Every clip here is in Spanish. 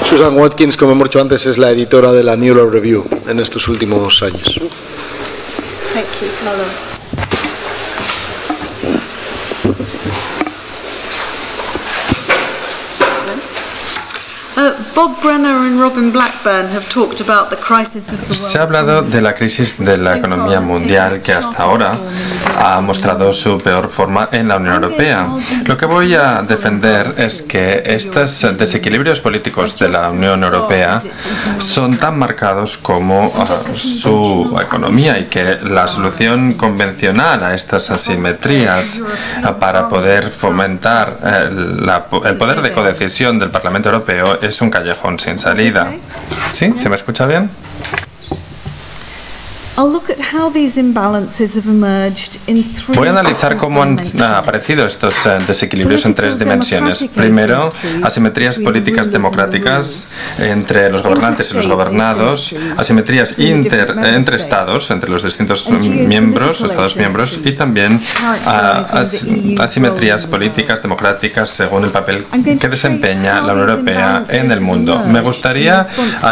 Susan Watkins, como hemos dicho antes, es la editora de la New Law Review en estos últimos años. Thank you, Carlos. Bob Brenner and Robin Blackburn have talked about the crisis of the world. Se ha hablado de la crisis de la economía mundial que hasta ahora ha mostrado su peor forma en la Unión Europea. Lo que voy a defender es que estos desequilibrios políticos de la Unión Europea son tan marcados como su economía y que la solución convencional a estas asimetrías para poder fomentar el poder de codecisión del Parlamento Europeo es un callejón sin salida. ¿Sí? ¿Se me escucha bien? Voy a analizar cómo han aparecido estos desequilibrios en tres dimensiones. Primero, asimetrías políticas democráticas entre los gobernantes y los gobernados, asimetrías entre estados, entre los distintos estados miembros, y también asimetrías políticas democráticas según el papel que desempeña la Unión Europea en el mundo. Me gustaría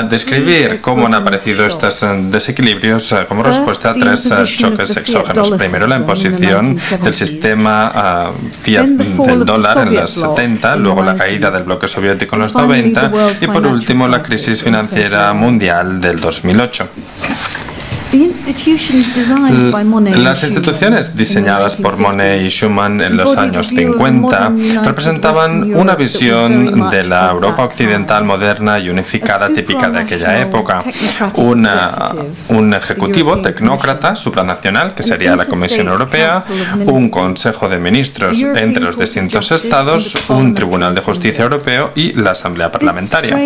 describir cómo han aparecido estos desequilibrios como respuesta a tres choques exógenos. Primero, la imposición del sistema fiat del dólar en los 70, luego la caída del bloque soviético en los 90 y por último la crisis financiera mundial del 2008. Las instituciones diseñadas por Monnet y Schuman en los años 50 representaban una visión de la Europa occidental moderna y unificada típica de aquella época. Un ejecutivo tecnócrata supranacional, que sería la Comisión Europea, un Consejo de Ministros entre los distintos estados, un Tribunal de Justicia Europeo y la Asamblea Parlamentaria.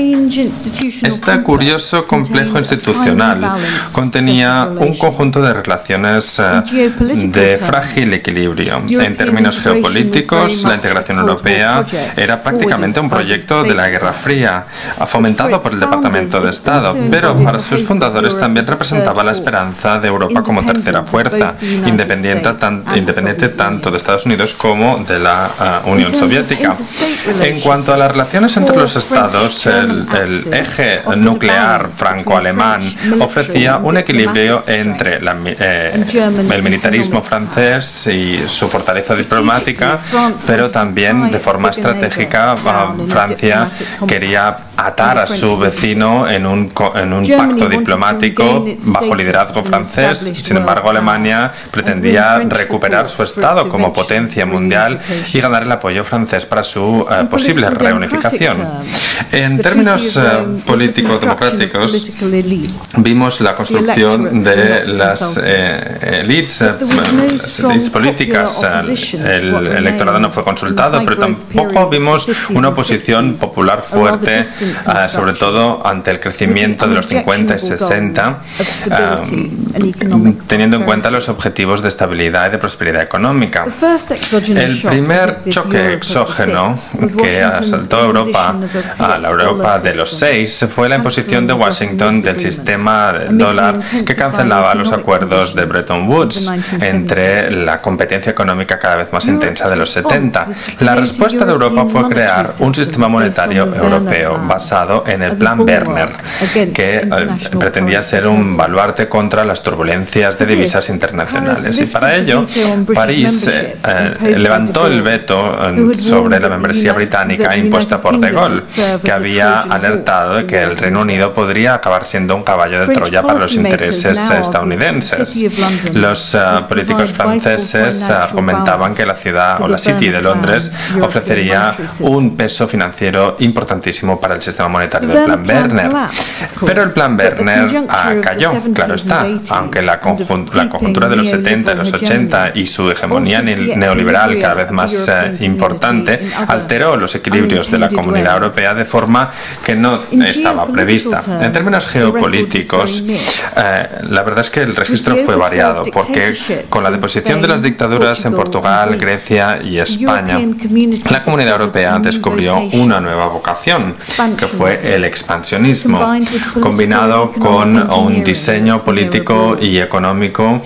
Este curioso complejo institucional contenía un conjunto de relaciones de frágil equilibrio. En términos geopolíticos, la integración europea era prácticamente un proyecto de la Guerra Fría, fomentado por el Departamento de Estado, pero para sus fundadores también representaba la esperanza de Europa como tercera fuerza, independiente tanto de Estados Unidos como de la Unión Soviética. En cuanto a las relaciones entre los estados, el eje nuclear franco-alemán ofrecía un equilibrio entre el militarismo francés y su fortaleza diplomática, pero también de forma estratégica Francia quería atar a su vecino en un pacto diplomático bajo liderazgo francés. Sin embargo, Alemania pretendía recuperar su estado como potencia mundial y ganar el apoyo francés para su posible reunificación. En términos políticos democráticos, vimos la construcción de las élites políticas. El electorado no fue consultado, pero tampoco vimos una oposición popular fuerte, sobre todo ante el crecimiento de los 50 y 60, teniendo en cuenta los objetivos de estabilidad y de prosperidad económica. El primer choque exógeno que asaltó Europa, a la Europa de los 6, fue la imposición de Washington del sistema del dólar que cancelaba los acuerdos de Bretton Woods entre la competencia económica cada vez más intensa de los 70. La respuesta de Europa fue crear un sistema monetario europeo basado en el Plan Werner, que pretendía ser un baluarte contra las turbulencias de divisas internacionales. Y para ello, París levantó el veto sobre la membresía británica impuesta por De Gaulle, que había alertado de que el Reino Unido podría acabar siendo un caballo de Troya para los intereses países estadounidenses. Los políticos franceses argumentaban que la ciudad o la City de Londres ofrecería un peso financiero importantísimo para el sistema monetario del Plan Werner. Pero el Plan Werner cayó, claro está, aunque la conjuntura de los 70 y los 80 y su hegemonía neoliberal cada vez más importante alteró los equilibrios de la Comunidad Europea de forma que no estaba prevista. En términos geopolíticos, la verdad es que el registro fue variado, porque con la deposición de las dictaduras en Portugal, Grecia y España, la Comunidad Europea descubrió una nueva vocación, que fue el expansionismo, combinado con un diseño político y económico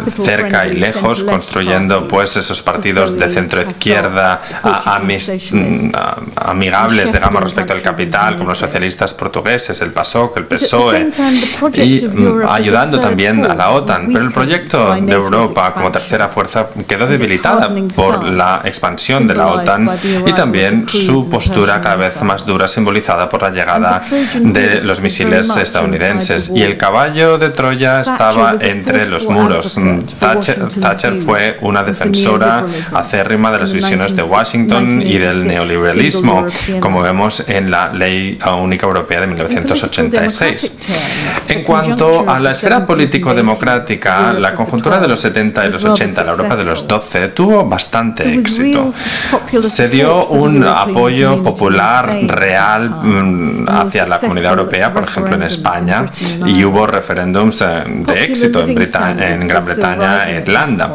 cerca y lejos, construyendo pues esos partidos de centro-izquierda amigables, digamos, respecto al capital, como los socialistas portugueses, el PASOK, el PSOE, y ayudando también a la OTAN. Pero el proyecto de Europa como tercera fuerza quedó debilitada por la expansión de la OTAN y también su postura cada vez más dura, simbolizada por la llegada de los misiles estadounidenses. Y el caballo de Troya estaba entre los muros. Thatcher fue una defensora acérrima de las visiones de Washington y del neoliberalismo, como vemos en la Ley Única Europea de 1986. En cuanto a la esfera político-democrática, la conjuntura de los 70 y los 80, la Europa de los 12, tuvo bastante éxito. Se dio un apoyo popular real hacia la Comunidad Europea, por ejemplo en España, y hubo referéndums de éxito en Gran Bretaña e Irlanda.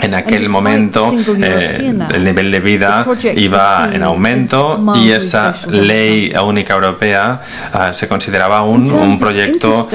En aquel momento el nivel de vida iba en aumento y esa ley única europea se consideraba un proyecto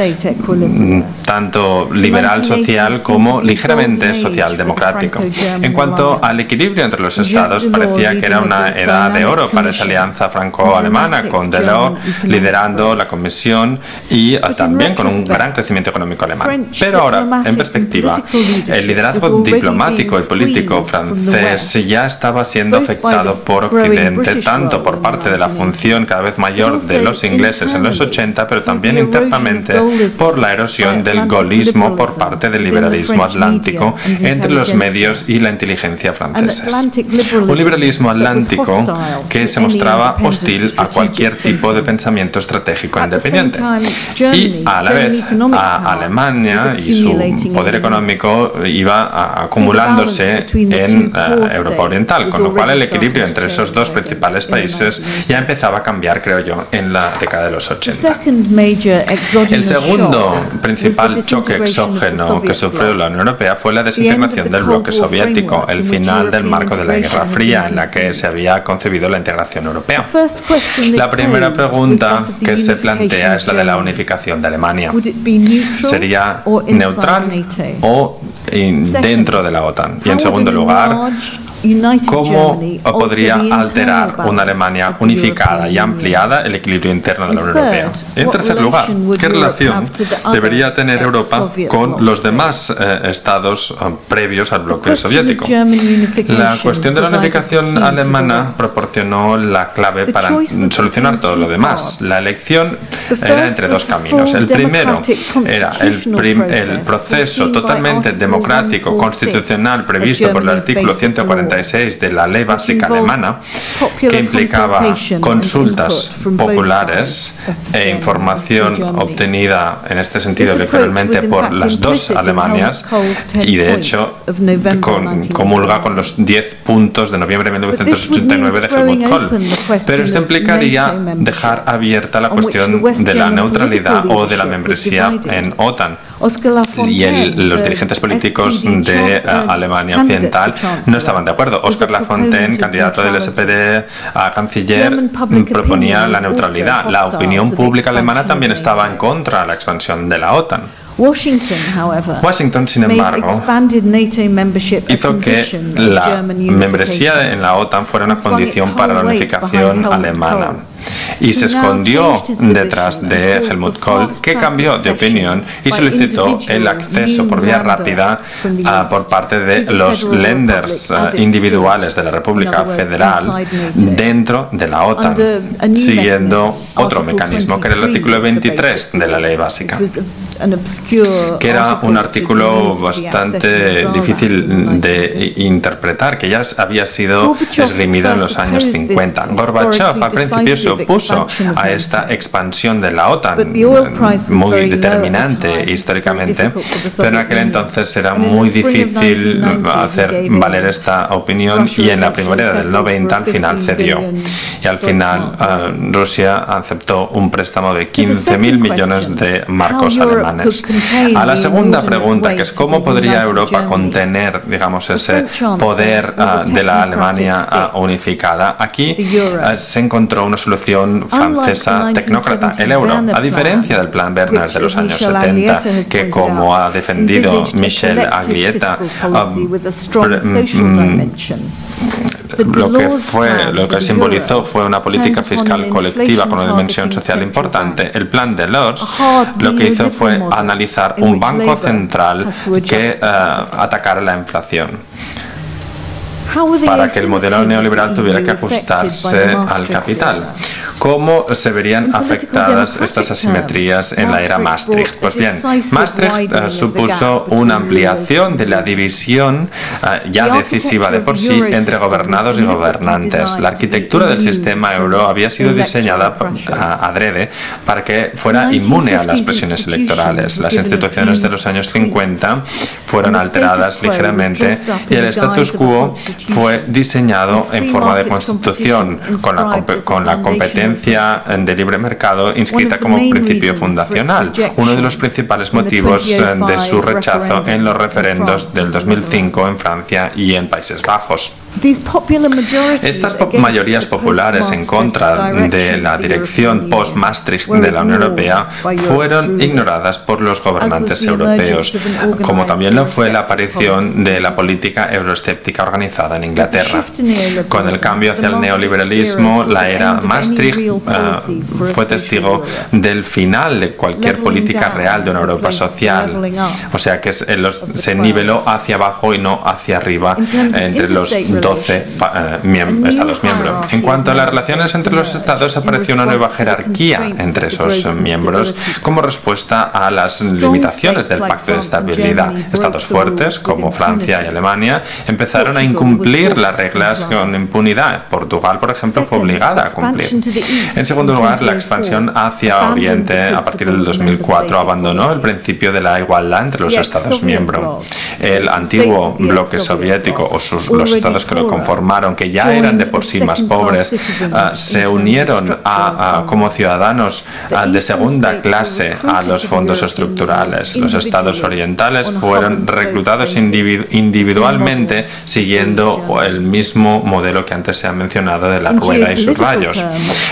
tanto liberal social como ligeramente socialdemocrático. En cuanto al equilibrio entre los estados, parecía que era una edad de oro para esa alianza franco-alemana, con Delors liderando la Comisión y también con un gran crecimiento económico alemán. Pero ahora, en perspectiva, el liderazgo diplomático y político francés ya estaba siendo afectado por Occidente, tanto por parte de la función cada vez mayor de los ingleses en los 80, pero también internamente por la erosión del gaullismo por parte del liberalismo atlántico entre los medios y la inteligencia franceses. Un liberalismo atlántico que se mostraba hostil a cualquier tipo de pensamiento estratégico independiente. Y a la vez, a Alemania y su poder económico iba acumulando en Europa Oriental, con lo cual el equilibrio entre esos dos principales países ya empezaba a cambiar, creo yo, en la década de los 80. El segundo principal choque exógeno que sufrió la Unión Europea fue la desintegración del bloque soviético, el final del marco de la Guerra Fría en la que se había concebido la integración europea. La primera pregunta que se plantea es la de la unificación de Alemania. ¿Sería neutral o dentro de la OTAN? Y en segundo lugar, ¿cómo podría alterar una Alemania unificada y ampliada el equilibrio interno de la Unión Europea? En tercer lugar, ¿qué relación debería tener Europa con los demás estados previos al bloque soviético? La cuestión de la unificación alemana proporcionó la clave para solucionar todo lo demás. La elección era entre dos caminos. El primero era el proceso totalmente democrático, constitucional, previsto por el artículo 146 de la Ley Básica Alemana, que implicaba consultas populares e información obtenida en este sentido electoralmente por las dos Alemanias, y de hecho comulga con los 10 puntos de noviembre de 1989 de Helmut Kohl. Pero esto implicaría dejar abierta la cuestión de la neutralidad o de la membresía en OTAN. Y los dirigentes políticos de Alemania Occidental no estaban de acuerdo. Oscar Lafontaine, candidato del SPD a canciller, proponía la neutralidad. La opinión pública alemana también estaba en contra de la expansión de la OTAN. Washington, sin embargo, hizo que la membresía en la OTAN fuera una condición para la unificación alemana. y se escondió detrás de Helmut Kohl, que cambió de opinión y solicitó el acceso por vía rápida por parte de los lenders individuales de la República Federal dentro de la OTAN, siguiendo otro mecanismo, que era el artículo 23 de la Ley Básica, que era un artículo bastante difícil de interpretar, que ya había sido esgrimido en los años 50. Gorbachev al principio se opuso a esta expansión de la OTAN, muy determinante históricamente, pero en aquel entonces era muy difícil hacer valer esta opinión, y en la primavera del 90 al final cedió. Y al final Rusia aceptó un préstamo de 15.000 millones de marcos alemanes. A la segunda pregunta, que es cómo podría Europa contener, digamos, ese poder de la Alemania unificada, aquí se encontró una solución francesa tecnócrata, el euro, a diferencia del plan Werner de los años 70, que, como ha defendido Michel Aglietta, lo que simbolizó fue una política fiscal colectiva con una dimensión social importante. El plan Delors lo que hizo fue analizar un banco central que atacara la inflación, para que el modelo neoliberal tuviera que ajustarse al capital. ¿Cómo se verían afectadas estas asimetrías en la era Maastricht? Pues bien, Maastricht supuso una ampliación de la división ya decisiva de por sí entre gobernados y gobernantes. La arquitectura del sistema euro había sido diseñada adrede para que fuera inmune a las presiones electorales. Las instituciones de los años 50 fueron alteradas ligeramente y el status quo fue diseñado en forma de constitución, con la competencia de libre mercado inscrita como principio fundacional, uno de los principales motivos de su rechazo en los referendos del 2005 en Francia y en Países Bajos. Estas mayorías populares en contra de la dirección post-Maastricht de la Unión Europea fueron ignoradas por los gobernantes europeos, como también lo fue la aparición de la política euroescéptica organizada en Inglaterra. Con el cambio hacia el neoliberalismo, la era Maastricht fue testigo del final de cualquier política real de una Europa social, o sea que se niveló hacia abajo y no hacia arriba entre los 12 Estados miembros. En cuanto a las relaciones entre los Estados, apareció una nueva jerarquía entre esos miembros como respuesta a las limitaciones del Pacto de Estabilidad. Estados fuertes, como Francia y Alemania, empezaron a incumplir las reglas con impunidad. Portugal, por ejemplo, fue obligada a cumplir. En segundo lugar, la expansión hacia Oriente a partir del 2004 abandonó el principio de la igualdad entre los Estados miembros. El antiguo bloque soviético o los estados que lo conformaron, que ya eran de por sí más pobres, se unieron como ciudadanos de segunda clase a los fondos estructurales. Los estados orientales fueron reclutados individualmente siguiendo el mismo modelo que antes se ha mencionado de la rueda y sus rayos.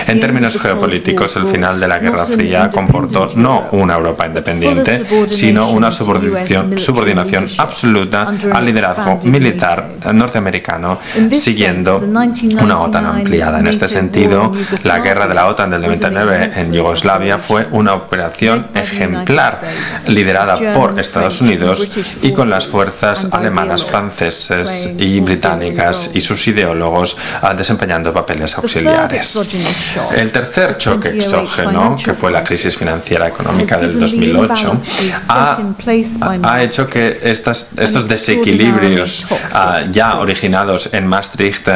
En términos geopolíticos, el final de la Guerra Fría comportó no una Europa independiente, sino una subordinación absoluta al liderazgo militar norteamericano, siguiendo una OTAN ampliada. En este sentido, la guerra de la OTAN del 99 en Yugoslavia fue una operación ejemplar liderada por Estados Unidos y con las fuerzas alemanas, franceses y británicas y sus ideólogos desempeñando papeles auxiliares. El tercer choque exógeno, que fue la crisis financiera económica del 2008, ha hecho que estos desequilibrios ya originados en Maastricht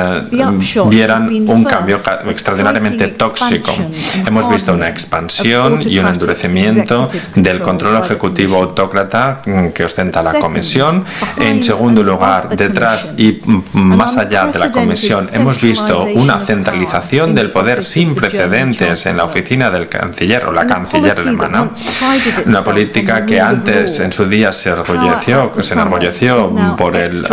dieran un cambio extraordinariamente tóxico. Hemos visto una expansión y un endurecimiento del control ejecutivo autócrata que ostenta la Comisión. En segundo lugar, detrás y más allá de la Comisión, hemos visto una centralización del poder sin precedentes en la oficina del canciller o la canciller alemana, una política que antes en su día se enorgulleció por el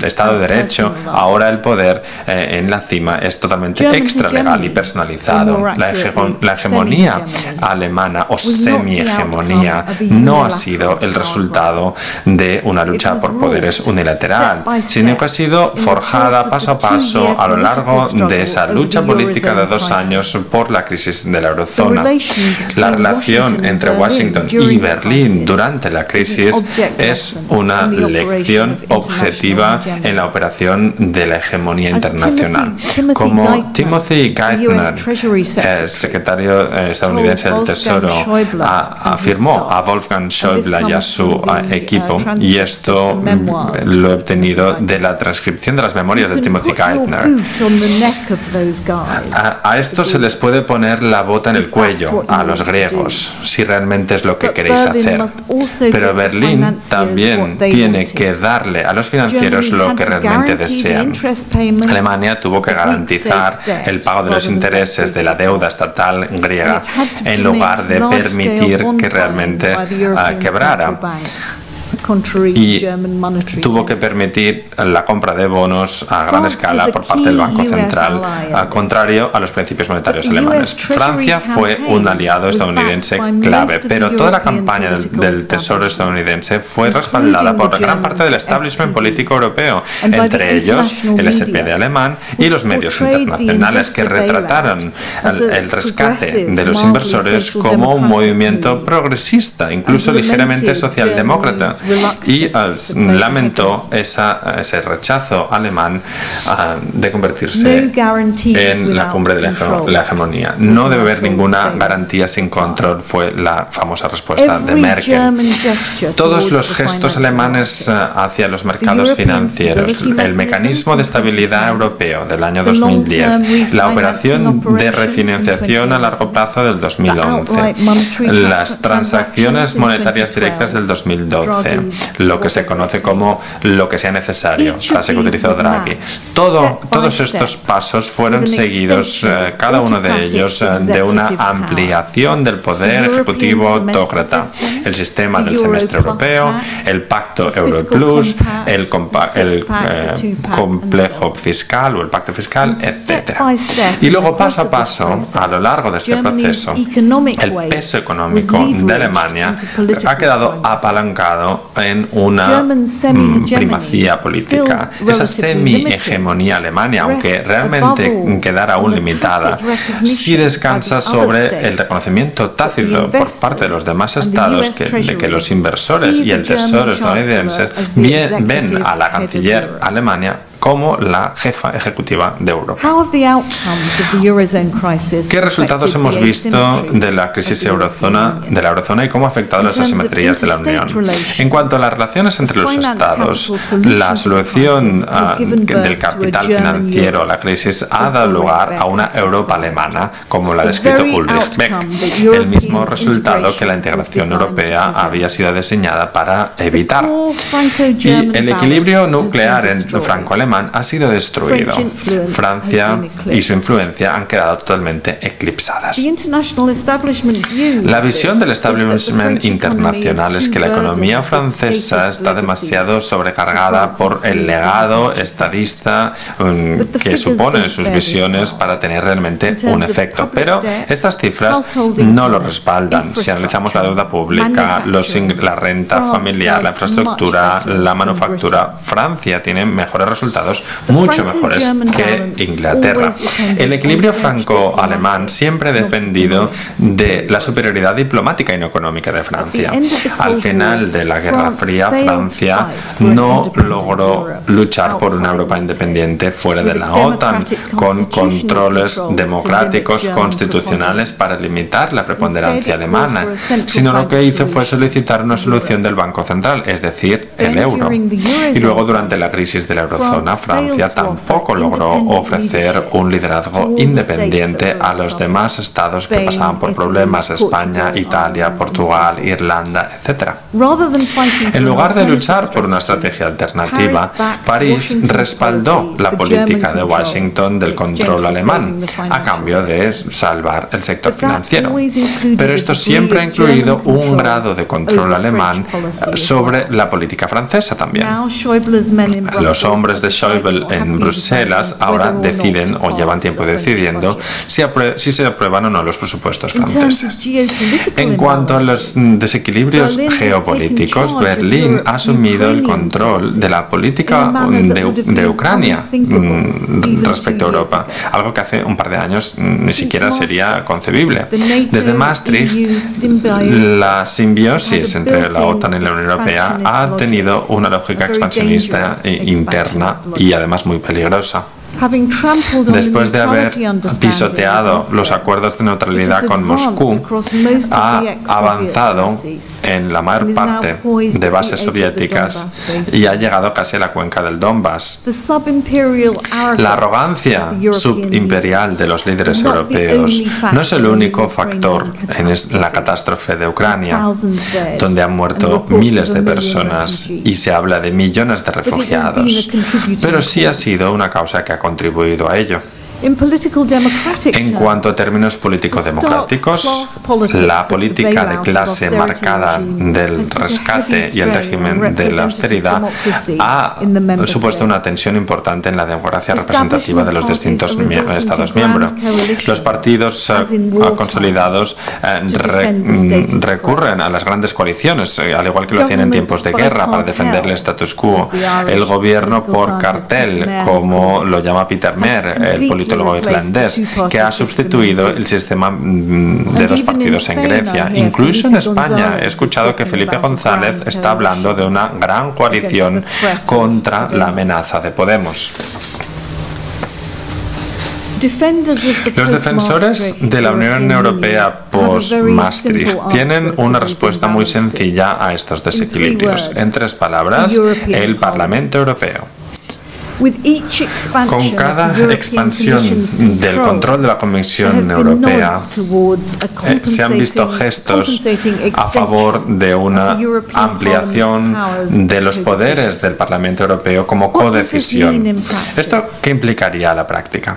Estado de hecho, ahora el poder en la cima es totalmente extralegal y personalizado. La hegemonía alemana o semi-hegemonía no ha sido el resultado de una lucha por poderes unilateral, sino que ha sido forjada paso a paso a lo largo de esa lucha política de 2 años por la crisis de la eurozona. La relación entre Washington y Berlín durante la crisis es una lección objetiva en la operación de la hegemonía internacional. Como Timothy Geithner, el secretario estadounidense del Tesoro, afirmó a Wolfgang Schäuble y a su equipo, y esto lo he obtenido de la transcripción de las memorias de Timothy Geithner. A esto se les puede poner la bota en el cuello a los griegos, si realmente es lo que queréis hacer. Pero Berlín también tiene que darle a los financieros lo que realmente desean. Alemania tuvo que garantizar el pago de los intereses de la deuda estatal griega en lugar de permitir que realmente quebrara. Y tuvo que permitir la compra de bonos a gran escala por parte del Banco Central, contrario a los principios monetarios alemanes. Francia fue un aliado estadounidense clave, pero toda la campaña del Tesoro estadounidense fue respaldada por gran parte del establishment político europeo, entre ellos el SPD alemán y los medios internacionales, que retrataron el rescate de los inversores como un movimiento progresista, incluso ligeramente socialdemócrata, y lamentó ese rechazo alemán de convertirse en la cumbre de la hegemonía. No debe haber ninguna garantía sin control, fue la famosa respuesta de Merkel. Todos los gestos alemanes hacia los mercados financieros, el mecanismo de estabilidad europeo del año 2010, la operación de refinanciación a largo plazo del 2011, las transacciones monetarias directas del 2012, lo que se conoce como lo que sea necesario, frase que utilizó Draghi. Todos estos pasos fueron seguidos, cada uno de ellos, de una ampliación del poder ejecutivo autócrata. El sistema del semestre europeo, el pacto Euro Plus, el complejo fiscal o el pacto fiscal, etc. Y luego, paso a paso, a lo largo de este proceso, el peso económico de Alemania ha quedado apalancado en una primacía política. Esa semi-hegemonía alemana, aunque realmente quedara aún limitada, sí descansa sobre el reconocimiento tácito por parte de los demás estados de que los inversores y el Tesoro estadounidense ven a la canciller Alemania como la jefa ejecutiva de Europa. ¿Qué resultados hemos visto de la crisis de la eurozona y cómo ha afectado las asimetrías de la Unión? En cuanto a las relaciones entre los estados, la solución del capital financiero a la crisis ha dado lugar a una Europa alemana, como la ha descrito Ulrich Beck, el mismo resultado que la integración europea había sido diseñada para evitar. Y el equilibrio nuclear franco-alemán ha sido destruido. Francia y su influencia han quedado totalmente eclipsadas. La visión del establishment internacional es que la economía francesa está demasiado sobrecargada por el legado estadista que suponen sus visiones para tener realmente un efecto. Pero estas cifras no lo respaldan. Si analizamos la deuda pública, la renta familiar, la infraestructura, la manufactura, Francia tiene mejores resultados, mucho mejores que Inglaterra. El equilibrio franco-alemán siempre ha dependido de la superioridad diplomática y no económica de Francia. Al final de la Guerra Fría, Francia no logró luchar por una Europa independiente fuera de la OTAN, con controles democráticos constitucionales para limitar la preponderancia alemana, sino lo que hizo fue solicitar una solución del Banco Central, es decir, el euro. Y luego, durante la crisis de la eurozona, Francia tampoco logró ofrecer un liderazgo independiente a los demás estados que pasaban por problemas, España, Italia, Portugal, Irlanda, etc. En lugar de luchar por una estrategia alternativa, París respaldó la política de Washington del control alemán, a cambio de salvar el sector financiero. Pero esto siempre ha incluido un grado de control alemán sobre la política francesa también. Los hombres de Schäuble en Bruselas ahora deciden o llevan tiempo decidiendo si se aprueban o no los presupuestos franceses. En cuanto a los desequilibrios geopolíticos, Berlín ha asumido el control de la política de Ucrania respecto a Europa, algo que hace un par de años ni siquiera sería concebible. Desde Maastricht, la simbiosis entre la OTAN y la Unión Europea ha tenido una lógica expansionista interna y además muy peligrosa. Después de haber pisoteado los acuerdos de neutralidad con Moscú, ha avanzado en la mayor parte de bases soviéticas y ha llegado casi a la cuenca del Donbass. La arrogancia subimperial de los líderes europeos no es el único factor en la catástrofe de Ucrania, donde han muerto miles de personas y se habla de millones de refugiados, pero sí ha sido una causa que ha contribuido a ello. En cuanto a términos político-democráticos, la política de clase marcada del rescate y el régimen de la austeridad ha supuesto una tensión importante en la democracia representativa de los distintos Estados miembros. Los partidos consolidados recurren a las grandes coaliciones, al igual que lo hacían en tiempos de guerra, para defender el status quo. El gobierno por cartel, como lo llama Peter Mayer, el politólogo irlandés, que ha sustituido el sistema de dos partidos en Grecia. Incluso en España he escuchado que Felipe González está hablando de una gran coalición contra la amenaza de Podemos. Los defensores de la Unión Europea post-Maastricht tienen una respuesta muy sencilla a estos desequilibrios. En 3 palabras, el Parlamento Europeo. Con cada expansión del control de la Comisión Europea, se han visto gestos a favor de una ampliación de los poderes del Parlamento Europeo como codecisión. ¿Esto qué implicaría a la práctica?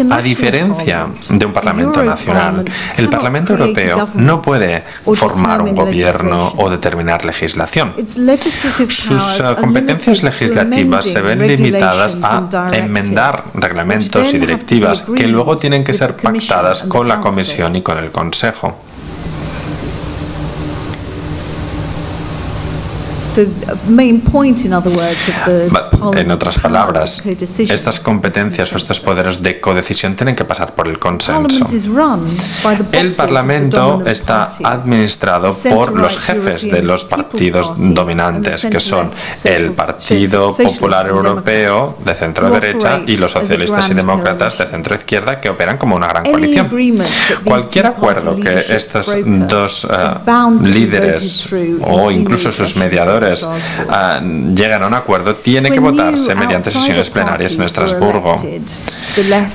A diferencia de un Parlamento nacional, el Parlamento Europeo no puede formar un gobierno o determinar legislación. Sus competencias legislativas se ven limitadas a enmendar reglamentos y directivas que luego tienen que ser pactadas con la Comisión y con el Consejo. En otras palabras, estas competencias o estos poderes de codecisión tienen que pasar por el consenso. El Parlamento está administrado por los jefes de los partidos dominantes, que son el Partido Popular Europeo de centro-derecha y los socialistas y demócratas de centro-izquierda, que operan como una gran coalición. Cualquier acuerdo que estos dos líderes o incluso sus mediadores llegan a un acuerdo, tiene que votarse mediante sesiones plenarias en Estrasburgo.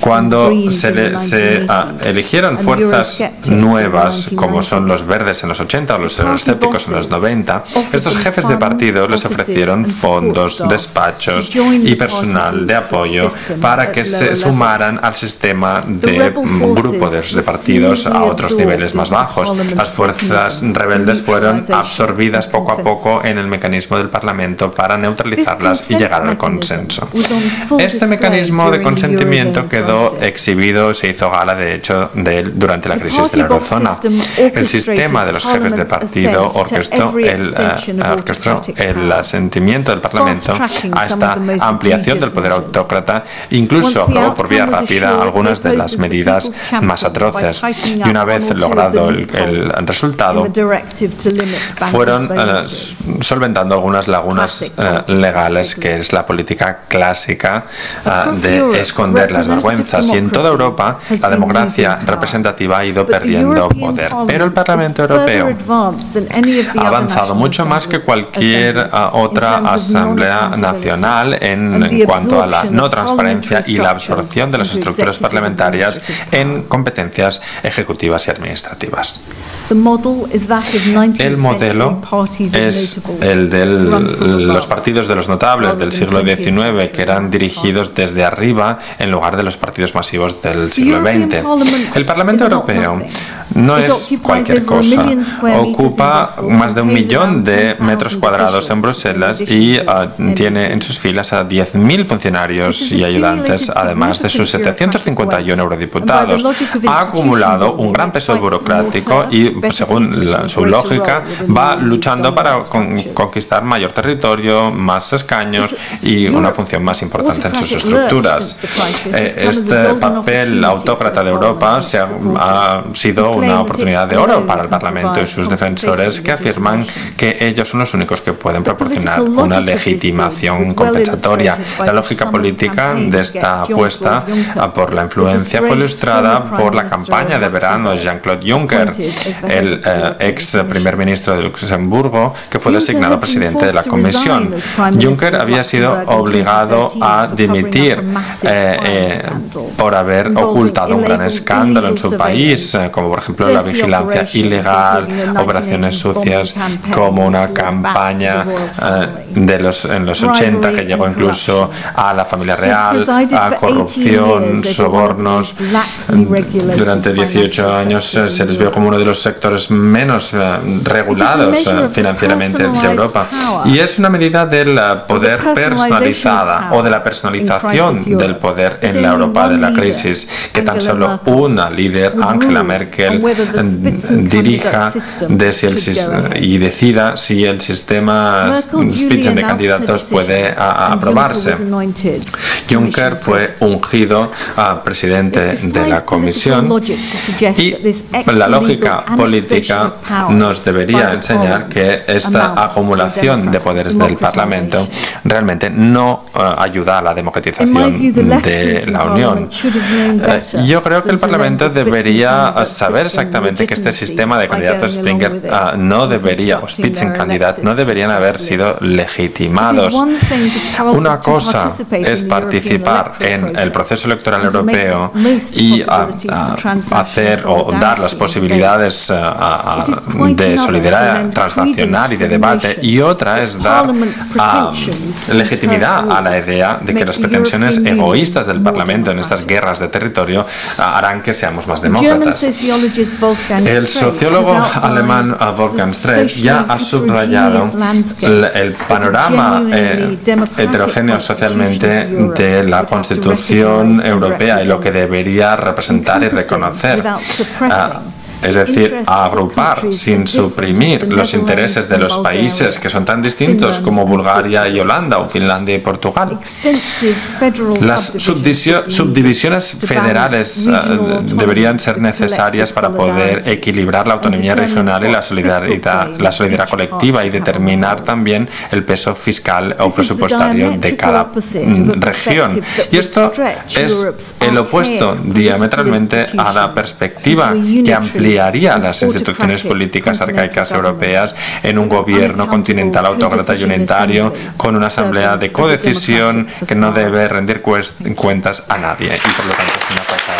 Cuando se eligieron fuerzas nuevas, como son los verdes en los 80 o los euroscépticos en los 90, estos jefes de partido les ofrecieron fondos, despachos y personal de apoyo para que se sumaran al sistema de grupos de partidos a otros niveles más bajos. Las fuerzas rebeldes fueron absorbidas poco a poco en el mecanismo del Parlamento para neutralizarlas y llegar al consenso. Este mecanismo de consentimiento quedó exhibido, se hizo gala de hecho de él durante la crisis de la eurozona. El sistema de los jefes de partido orquestó el asentimiento del Parlamento a esta ampliación del poder autócrata, incluso aprobó por vía rápida algunas de las medidas más atroces. Y una vez logrado el resultado, fueron solventando algunas lagunas legales, que es la política clásica de esconder las vergüenzas. Y en toda Europa la democracia representativa ha ido perdiendo poder. Pero el Parlamento Europeo ha avanzado mucho más que cualquier otra asamblea nacional en cuanto a la no transparencia y la absorción de las estructuras parlamentarias en competencias ejecutivas y administrativas. El modelo es el de los partidos de los notables del siglo XIX, que eran dirigidos desde arriba en lugar de los partidos masivos del siglo XX. El Parlamento Europeo no es cualquier cosa. Ocupa más de 1 millón de metros cuadrados en Bruselas y tiene en sus filas a 10.000 funcionarios y ayudantes, además de sus 751 eurodiputados. Ha acumulado un gran peso burocrático y, según su lógica, va luchando para conquistar mayor territorio, más escaños y una función más importante en sus estructuras. Este papel autócrata de Europa ha sido una oportunidad de oro para el Parlamento y sus defensores, que afirman que ellos son los únicos que pueden proporcionar una legitimación compensatoria. La lógica política de esta apuesta por la influencia fue ilustrada por la campaña de verano de Jean-Claude Juncker, el ex primer ministro de Luxemburgo, que fue designado presidente de la Comisión. Juncker había sido obligado a dimitir por haber ocultado un gran escándalo en su país, como por ejemplo la vigilancia ilegal, operaciones sucias, como una campaña en los 80 que llegó incluso a la familia real, a corrupción, sobornos. Durante 18 años se les vio como uno de los sectores menos regulados financieramente de Europa. Y es una medida del poder personalizada o de la personalización del poder en la Europa de la crisis, que tan solo una líder, Angela Merkel, dirija y decida si el sistema Spitzen de candidatos puede aprobarse. Juncker fue ungido presidente de la Comisión y la lógica política nos debería enseñar que esta acumulación de poderes del Parlamento realmente no ayuda a la democratización de la Unión. Yo creo que el Parlamento debería saber exactamente que este sistema de candidatos Springer no debería, o Spitzenkandidat, no deberían haber sido legitimados. Una cosa es participar en el proceso electoral europeo y hacer o dar las posibilidades de solidaridad transnacional y de debate, y otra es dar legitimidad a la idea de que las pretensiones egoístas del Parlamento en estas guerras de territorio harán que seamos más demócratas. El sociólogo alemán Wolfgang Streeck ya ha subrayado el panorama heterogéneo socialmente de la Constitución Europea y lo que debería representar y reconocer. Es decir, agrupar sin suprimir los intereses de los países que son tan distintos como Bulgaria y Holanda, o Finlandia y Portugal. Las subdivisiones federales deberían ser necesarias para poder equilibrar la autonomía regional y la solidaridad colectiva, y determinar también el peso fiscal o presupuestario de cada región. Y esto es el opuesto diametralmente a la perspectiva que ampliaría las instituciones políticas arcaicas europeas en un gobierno continental autócrata y unitario, con una asamblea de codecisión que no debe rendir cuentas a nadie, y por lo tanto es una fachada.